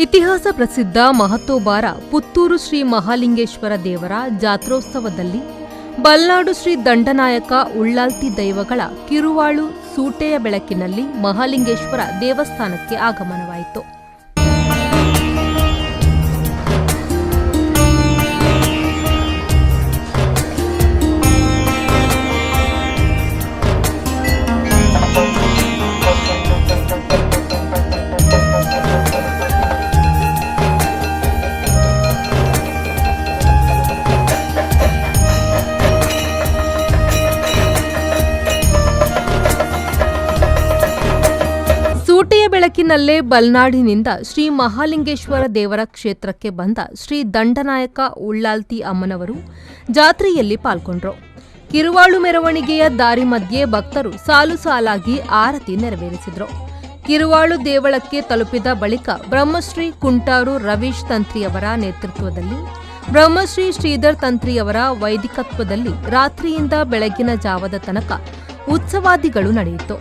ಇತಿಹಾಸ ಪ್ರಸಿದ್ಧ ಮಹತೋಬಾರ ಪುತ್ತೂರು ಶ್ರೀ ಮಹಾಲಿಂಗೇಶ್ವರ ದೇವರ ಜಾತ್ರೋತ್ಸವದಲ್ಲಿ ಬಲ್ನಾಡು ಶ್ರೀ ದಂಡನಾಯಕ ಉಳ್ಳಾಲ್ತಿ ದೈವಗಳ ಕಿರುವಾಳು ಸೂಟೆಯ ಬೆಳಕಿನಲ್ಲಿ ಮಹಾಲಿಂಗೇಶ್ವರ ದೇವಸ್ಥಾನಕ್ಕೆ ಆಗಮನವಾಯಿತು. ಸೂಟೆಯ ಬೆಳಕಿನಲ್ಲೇ ಬಲ್ನಾಡಿನಿಂದ ಶ್ರೀ ಮಹಾಲಿಂಗೇಶ್ವರ ದೇವರ ಕ್ಷೇತ್ರಕ್ಕೆ ಬಂದ ಶ್ರೀ ದಂಡನಾಯಕ ಉಳ್ಳಾಲ್ತಿ ಅಮ್ಮನವರು ಜಾತ್ರೆಯಲ್ಲಿ ಪಾಲ್ಗೊಂಡ್ರು. ಕಿರುವಾಳು ಮೆರವಣಿಗೆಯ ದಾರಿ ಮಧ್ಯೆ ಭಕ್ತರು ಸಾಲು ಸಾಲಾಗಿ ಆರತಿ ನೆರವೇರಿಸಿದ್ರು. ಕಿರುವಾಳು ದೇವಳಕ್ಕೆ ತಲುಪಿದ ಬಳಿಕ ಬ್ರಹ್ಮಶ್ರೀ ಕುಂಟಾರು ರವೀಶ್ ತಂತ್ರಿಯವರ ನೇತೃತ್ವದಲ್ಲಿ ಬ್ರಹ್ಮಶ್ರೀ ಶ್ರೀಧರ್ ತಂತ್ರಿಯವರ ವೈದಿಕತ್ವದಲ್ಲಿ ರಾತ್ರಿಯಿಂದ ಬೆಳಗಿನ ಜಾವದ ತನಕ ಉತ್ಸವಾದಿಗಳು ನಡೆಯಿತು.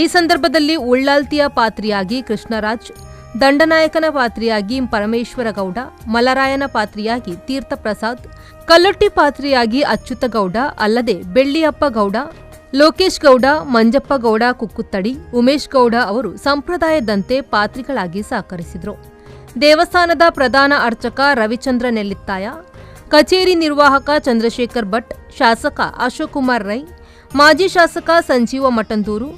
ಈ ಸಂದರ್ಭದಲ್ಲಿ ಉಳ್ಳಾಲ್ತಿಯ ಪಾತ್ರಿಯಾಗಿ ಕೃಷ್ಣರಾಜ್, ದಂಡನಾಯಕನ ಪಾತ್ರಿಯಾಗಿ ಪರಮೇಶ್ವರ ಗೌಡ, ಮಲರಾಯನ ಪಾತ್ರಿಯಾಗಿ ತೀರ್ಥಪ್ರಸಾದ್, ಕಲ್ಲೊಟ್ಟಿ ಪಾತ್ರಿಯಾಗಿ ಅಚ್ಯುತಗೌಡ, ಅಲ್ಲದೆ ಬೆಳ್ಳಿಯಪ್ಪ ಗೌಡ, ಲೋಕೇಶ್ ಗೌಡ, ಮಂಜಪ್ಪ ಗೌಡ ಕುಕ್ಕುತ್ತಡಿ, ಉಮೇಶ್ ಗೌಡ ಅವರು ಸಂಪ್ರದಾಯದಂತೆ ಪಾತ್ರಿಗಳಾಗಿ ಸಹಕರಿಸಿದರು. ದೇವಸ್ಥಾನದ ಪ್ರಧಾನ ಅರ್ಚಕ ರವಿಚಂದ್ರ ನೆಲ್ಲಿತ್ತಾಯ, ಕಚೇರಿ ನಿರ್ವಾಹಕ ಚಂದ್ರಶೇಖರ್ ಭಟ್, ಶಾಸಕ ಅಶೋಕ್ ಕುಮಾರ್ ರೈ, ಮಾಜಿ ಶಾಸಕ ಸಂಜೀವ ಮಠಂದೂರು,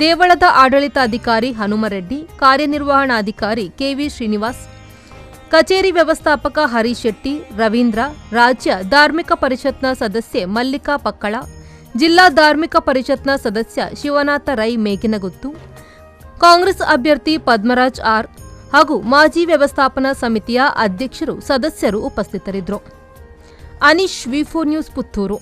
ದೇವಳದ ಆಡಳಿತಾಧಿಕಾರಿ ಹನುಮರೆಡ್ಡಿ, ಕಾರ್ಯನಿರ್ವಹಣಾಧಿಕಾರಿ ಕೆವಿ ಶ್ರೀನಿವಾಸ್, ಕಚೇರಿ ವ್ಯವಸ್ಥಾಪಕ ಹರೀಶ್ ಶೆಟ್ಟಿ, ರವೀಂದ್ರ, ರಾಜ್ಯ ಧಾರ್ಮಿಕ ಪರಿಷತ್ನ ಸದಸ್ಯೆ ಮಲ್ಲಿಕಾ ಪಕ್ಕಳ, ಜಿಲ್ಲಾ ಧಾರ್ಮಿಕ ಪರಿಷತ್ನ ಸದಸ್ಯ ಶಿವನಾಥ ರೈ ಮೇಗಿನಗುತ್ತು, ಕಾಂಗ್ರೆಸ್ ಅಭ್ಯರ್ಥಿ ಪದ್ಮರಾಜ್ ಆರ್ ಹಾಗೂ ಮಾಜಿ ವ್ಯವಸ್ಥಾಪನಾ ಸಮಿತಿಯ ಅಧ್ಯಕ್ಷರು ಸದಸ್ಯರು ಉಪಸ್ಥಿತರಿದ್ದರು. ಅನೀಶ್, ವಿ4 ನ್ಯೂಸ್, ಪುತ್ತೂರು.